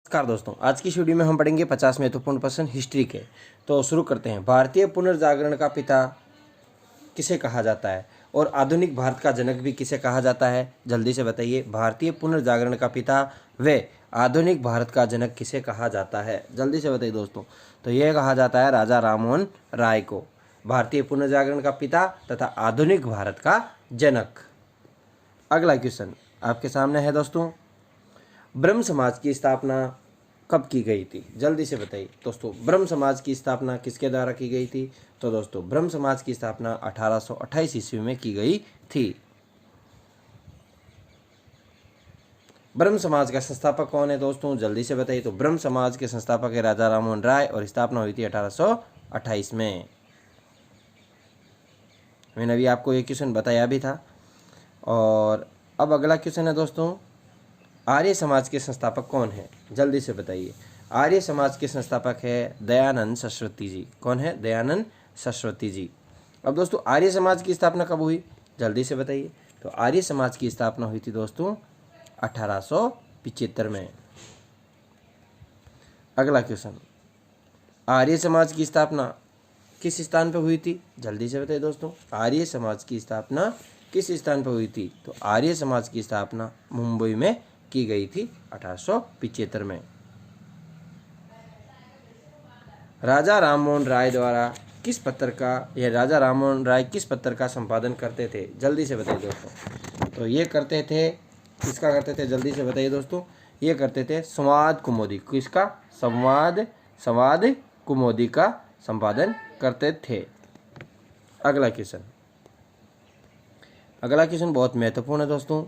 नमस्कार दोस्तों, आज की इस वीडियो में हम पढ़ेंगे 50 महत्वपूर्ण प्रश्न हिस्ट्री के। तो शुरू करते हैं। भारतीय पुनर्जागरण का पिता किसे कहा जाता है और आधुनिक भारत का जनक भी किसे कहा जाता है? जल्दी से बताइए। भारतीय पुनर्जागरण का पिता व आधुनिक भारत का जनक किसे कहा जाता है? जल्दी से बताइए दोस्तों। तो यह कहा जाता है राजा राममोहन राय को, भारतीय पुनर्जागरण का पिता तथा आधुनिक भारत का जनक। अगला क्वेश्चन आपके सामने है दोस्तों। ब्रह्म समाज की स्थापना कब की गई थी? जल्दी से बताइए दोस्तों। ब्रह्म समाज की स्थापना किसके द्वारा की गई थी? तो दोस्तों ब्रह्म समाज की स्थापना 1828 ईस्वी में की गई थी। ब्रह्म समाज का संस्थापक कौन है दोस्तों? जल्दी से बताइए। तो ब्रह्म समाज के संस्थापक है राजा राममोहन राय और स्थापना हुई थी 1828 में। मैंने अभी आपको ये क्वेश्चन बताया भी था। और अब अगला क्वेश्चन है दोस्तों, आर्य समाज के संस्थापक कौन है? जल्दी से बताइए। आर्य समाज के संस्थापक है दयानंद सरस्वती जी। कौन है? दयानंद सरस्वती जी। अब दोस्तों आर्य समाज की स्थापना कब हुई? जल्दी से बताइए। तो आर्य समाज की स्थापना हुई थी दोस्तों 1875 में। अगला क्वेश्चन, आर्य समाज की स्थापना किस स्थान पर हुई थी? जल्दी से बताइए दोस्तों। आर्य समाज की स्थापना किस स्थान पर हुई थी? तो आर्य समाज की स्थापना मुंबई में की गई थी 1875 में। राजा राममोहन राय द्वारा किस पत्र का राजा राममोहन राय किस पत्र का संपादन करते थे? जल्दी से बताइए दोस्तों। तो ये करते थे, किसका करते थे? जल्दी से बताइए दोस्तों। ये करते थे संवाद कुमुदी। किसका? संवाद कुमुदी का संपादन करते थे। अगला क्वेश्चन बहुत महत्वपूर्ण है दोस्तों।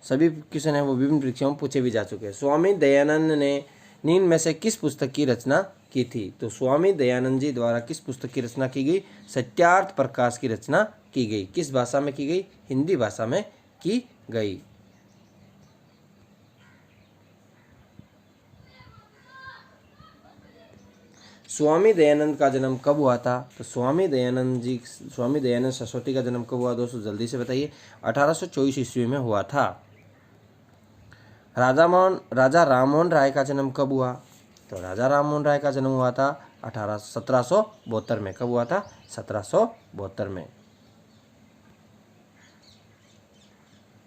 सभी क्वेश्चन है वो विभिन्न परीक्षाओं में पूछे भी जा चुके हैं। स्वामी दयानंद ने निम्न में से किस पुस्तक की रचना की थी? तो स्वामी दयानंद जी द्वारा किस पुस्तक की रचना की गई? सत्यार्थ प्रकाश की रचना की गई। किस भाषा में की गई? हिंदी भाषा में की गई। स्वामी दयानंद का जन्म कब हुआ था? तो स्वामी दयानंद सरस्वती का जन्म कब हुआ दोस्तों? जल्दी से बताइए। 1824 ईस्वी में हुआ था। राजा राममोहन राय का जन्म कब हुआ? तो राजा राममोहन राय का जन्म हुआ था 1772 में। कब हुआ था? 1772 में।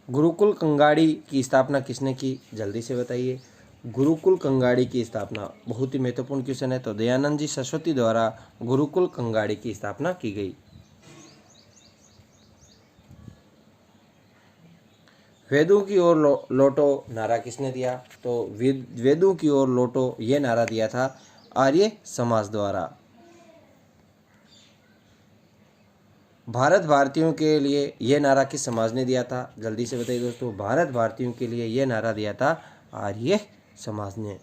गुरुकुल कंगाड़ी की स्थापना किसने की? जल्दी से बताइए। गुरुकुल कंगाड़ी की स्थापना बहुत ही महत्वपूर्ण क्वेश्चन है। तो दयानंद जी सरस्वती द्वारा गुरुकुल कंगाड़ी की स्थापना की गई। वेदों की ओर लौटो नारा किसने दिया? तो वेदों की ओर लौटो ये नारा दिया था आर्य समाज द्वारा। भारत भारतीयों के लिए यह नारा किस समाज ने दिया था? जल्दी से बताइए दोस्तों। भारत भारतीयों के लिए यह नारा दिया था आर्य समाज ने।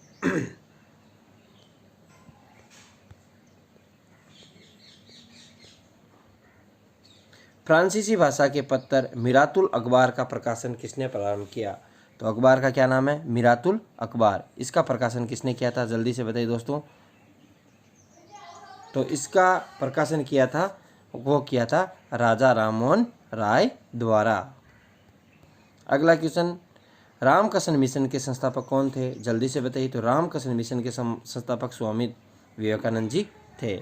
फ्रांसीसी भाषा के पत्र मिरातुल अखबार का प्रकाशन किसने प्रारंभ किया? तो अखबार का क्या नाम है? मिरातुल अखबार। इसका प्रकाशन किसने किया था? जल्दी से बताइए दोस्तों। तो इसका प्रकाशन किया था राजा राममोहन राय द्वारा। अगला क्वेश्चन, रामकृष्ण मिशन के संस्थापक कौन थे? जल्दी से बताइए। तो रामकृष्ण मिशन के संस्थापक स्वामी विवेकानंद जी थे।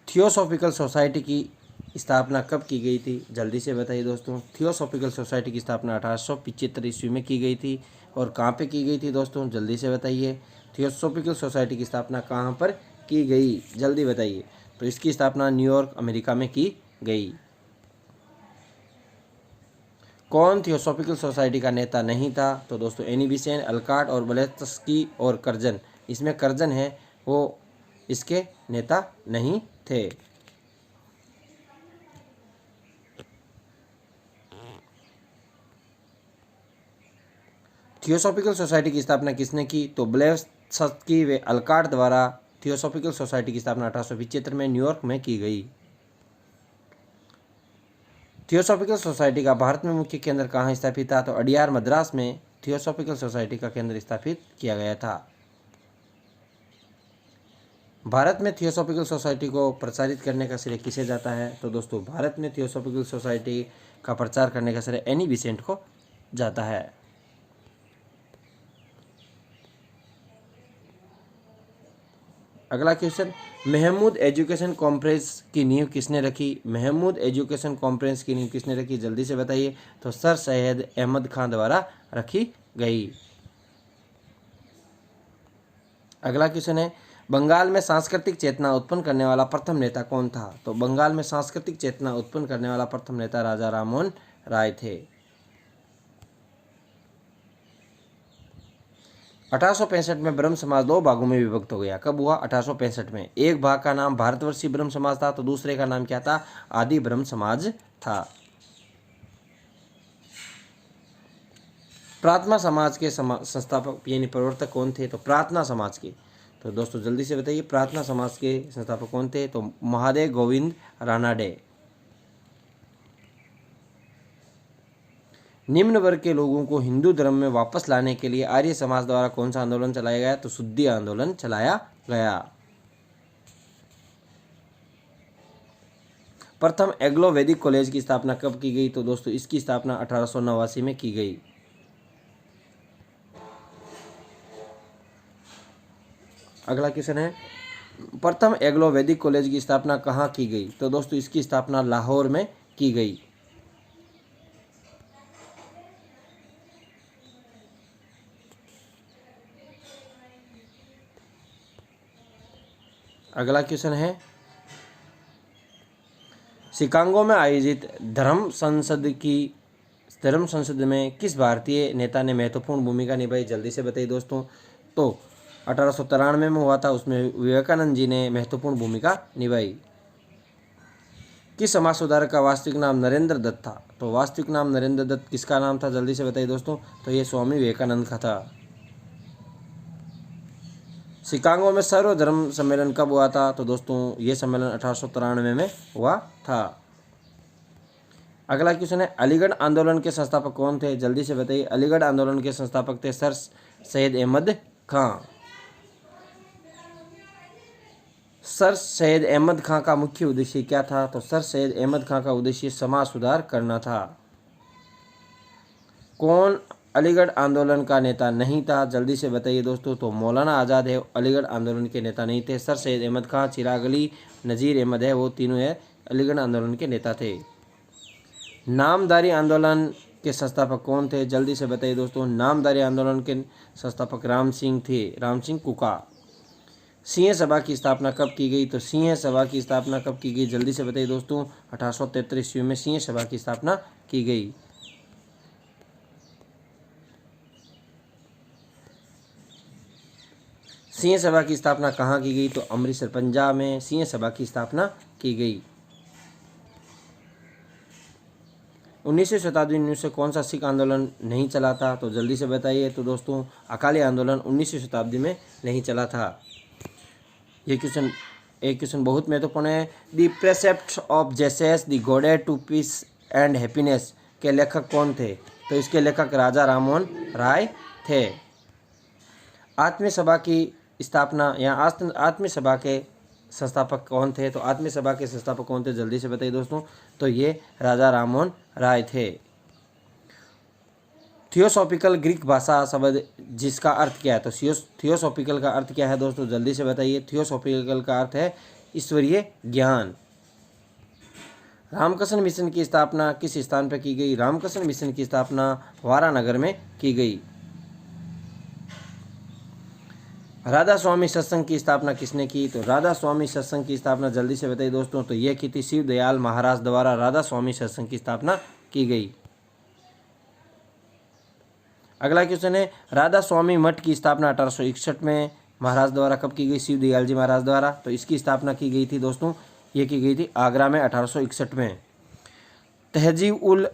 थियोसॉफिकल सोसाइटी की स्थापना कब की गई थी? जल्दी से बताइए दोस्तों। थियोसॉफिकल सोसाइटी की स्थापना 1875 ईस्वी में की गई थी। और कहाँ पे की गई थी दोस्तों? जल्दी से बताइए। थियोसॉफिकल सोसाइटी की स्थापना कहाँ पर की गई? जल्दी बताइए। तो इसकी स्थापना न्यूयॉर्क अमेरिका में की गई। कौन थियोसॉफिकल सोसाइटी का नेता नहीं था? तो दोस्तों एनी बेसेंट, अल्काट और ब्लेत्सकी और कर्जन। इसमें कर्जन है वो इसके नेता नहीं थे। थियोसॉफिकल सोसाइटी की स्थापना किसने की? तो ब्लेत्सकी व अल्काट द्वारा थियोसॉफिकल सोसाइटी की स्थापना 1875 में न्यूयॉर्क में की गई। थियोसॉफिकल सोसाइटी का भारत में मुख्य केंद्र कहाँ स्थापित था? तो अडियार मद्रास में थियोसॉफिकल सोसाइटी का केंद्र स्थापित किया गया था। भारत में थियोसॉफिकल सोसाइटी को प्रचारित करने का श्रेय किसे जाता है? तो दोस्तों भारत में थियोसॉफिकल सोसाइटी का प्रचार करने का श्रेय एनी बेसेंट को जाता है। अगला क्वेश्चन, महमूद एजुकेशन कॉन्फ्रेंस की नींव किसने रखी? महमूद एजुकेशन कॉन्फ्रेंस की नींव किसने रखी, जल्दी से बताइए। तो सर सैयद अहमद खान द्वारा रखी गई। अगला क्वेश्चन है, बंगाल में सांस्कृतिक चेतना उत्पन्न करने वाला प्रथम नेता कौन था? तो बंगाल में सांस्कृतिक चेतना उत्पन्न करने वाला प्रथम नेता राजा राममोहन राय थे। 1865 में ब्रह्म समाज दो भागों में विभक्त हो गया। कब हुआ? 1865 में। एक भाग का नाम भारतवर्षीय ब्रह्म समाज था, तो दूसरे का नाम क्या था? आदि ब्रह्म समाज था। प्रार्थना समाज के संस्थापक यानी प्रवर्तक कौन थे? तो प्रार्थना समाज के। तो दोस्तों जल्दी से बताइए, प्रार्थना समाज के संस्थापक कौन थे? तो महादेव गोविंद रानाडे। निम्न वर्ग के लोगों को हिंदू धर्म में वापस लाने के लिए आर्य समाज द्वारा कौन सा आंदोलन चलाया गया? तो शुद्धि आंदोलन चलाया गया। प्रथम एग्लो वैदिक कॉलेज की स्थापना कब की गई? तो दोस्तों इसकी स्थापना 1889 में की गई। अगला क्वेश्चन है, प्रथम एग्लो वैदिक कॉलेज की स्थापना कहाँ की गई? तो दोस्तों इसकी स्थापना लाहौर में की गई। अगला क्वेश्चन है, शिकागो में आयोजित धर्म संसद में किस भारतीय नेता ने महत्वपूर्ण भूमिका निभाई? जल्दी से बताइए दोस्तों। तो 1893 में हुआ था, उसमें विवेकानंद जी ने महत्वपूर्ण भूमिका निभाई। किस समाज सुधारक का वास्तविक नाम नरेंद्र दत्त था? तो वास्तविक नाम नरेंद्र दत्त किसका नाम था? जल्दी से बताइए दोस्तों। तो ये स्वामी विवेकानंद का था। शिकागो में सर्वधर्म सम्मेलन कब हुआ था? तो दोस्तों ये सम्मेलन 1893 में हुआ था। अगला क्वेश्चन है, अलीगढ़ आंदोलन के संस्थापक कौन थे? जल्दी से बताइए। अलीगढ़ आंदोलन के संस्थापक थे सर सैयद अहमद खां। सर सैयद अहमद खां का मुख्य उद्देश्य क्या था? तो सर सैयद अहमद खां का उद्देश्य समाज सुधार करना था। कौन अलीगढ़ आंदोलन का नेता नहीं था? जल्दी से बताइए दोस्तों। तो मौलाना आज़ाद है, अलीगढ़ आंदोलन के नेता नहीं थे। सर सैयद अहमद खां, चिराग अली, नज़ीर अहमद है, वो तीनों है अलीगढ़ आंदोलन के नेता थे। नामधारी आंदोलन के संस्थापक कौन थे? जल्दी से बताइए दोस्तों। नामधारी आंदोलन के संस्थापक राम सिंह थे, राम सिंह कुका। सिंह सभा की स्थापना कब की गई? तो सिंह सभा की स्थापना कब की गई? जल्दी से बताइए दोस्तों। 1873 ईस्वी में सिंह सभा की स्थापना की गई। सिंह सभा की स्थापना कहाँ की गई? तो अमृतसर पंजाब में सिंह सभा की स्थापना की गई। 19वीं शताब्दी में से कौन सा सिख आंदोलन नहीं चला था? तो जल्दी से बताइए। तो दोस्तों अकाली आंदोलन 19वीं शताब्दी में नहीं चला था। ये क्वेश्चन बहुत महत्वपूर्ण है। The precept of Jesus the guide to peace and happiness के लेखक कौन थे? तो इसके लेखक राजा राममोहन राय थे। आत्मीय सभा की स्थापना या आत्मीय सभा के संस्थापक कौन थे? तो आत्मीय सभा के संस्थापक कौन थे? जल्दी से बताइए दोस्तों। तो ये राजा राममोहन राय थे। थियोसॉफिकल ग्रीक भाषा शब्द जिसका अर्थ क्या है? तो थियोसॉफिकल का अर्थ क्या है दोस्तों? जल्दी से बताइए। थियोसॉफिकल का अर्थ है ईश्वरीय ज्ञान। रामकृष्ण मिशन की स्थापना किस स्थान पर की गई? रामकृष्ण मिशन की स्थापना वारानगर में की गई। राधा स्वामी सत्संग की स्थापना किसने की? तो राधा स्वामी सत्संग की स्थापना जल्दी से बताइए दोस्तों। तो यह की थी शिव दयाल महाराज द्वारा राधा स्वामी सत्संग की स्थापना की गई। अगला क्वेश्चन है, राधा स्वामी मठ की स्थापना 1861 में महाराज द्वारा कब की गई? शिव दयाल जी महाराज द्वारा। तो इसकी स्थापना की गई थी दोस्तों, ये की गई थी आगरा में 1861 में। तहजीब उल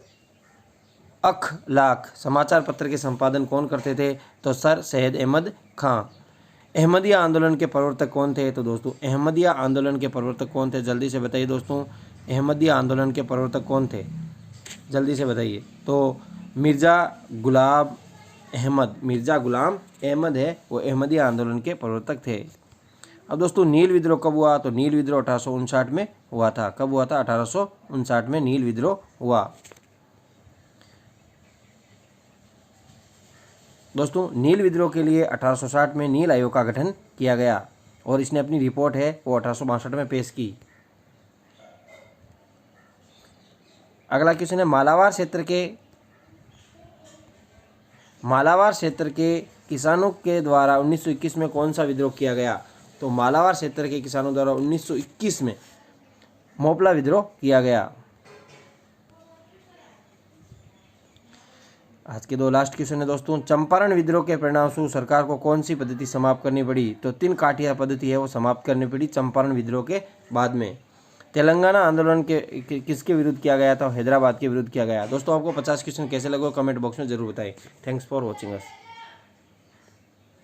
अखलाक समाचार पत्र के संपादन कौन करते थे? तो सर सैयद अहमद खां। अहमदिया आंदोलन के प्रवर्तक कौन थे? तो दोस्तों अहमदिया आंदोलन के प्रवर्तक कौन थे? जल्दी से बताइए दोस्तों। अहमदिया आंदोलन के प्रवर्तक कौन थे? जल्दी से बताइए। तो मिर्ज़ा गुलाम अहमद है, वो अहमदिया आंदोलन के प्रवर्तक थे। अब दोस्तों नील विद्रोह कब हुआ? तो नील विद्रोह 1859 में हुआ था। कब हुआ था? 1859 में नील विद्रोह हुआ। दोस्तों नील विद्रोह के लिए 1860 में नील आयोग का गठन किया गया। और इसने अपनी रिपोर्ट है वो 1862 में पेश की। अगला क्वेश्चन है, मालाबार क्षेत्र के किसानों के द्वारा 1921 में कौन सा विद्रोह किया गया? तो मालाबार क्षेत्र के किसानों द्वारा 1921 में मोपला विद्रोह किया गया। आज के 2 लास्ट क्वेश्चन है दोस्तों, चंपारण विद्रोह के परिणामस्वरूप सरकार को कौन सी पद्धति समाप्त करनी पड़ी? तो 3 काठिया पद्धति है वो समाप्त करनी पड़ी चंपारण विद्रोह के बाद में। तेलंगाना आंदोलन के किसके विरुद्ध किया गया था? हैदराबाद के विरुद्ध किया गया। दोस्तों आपको 50 क्वेश्चन कैसे लगे कमेंट बॉक्स में जरूर बताएं। Thanks for watching us.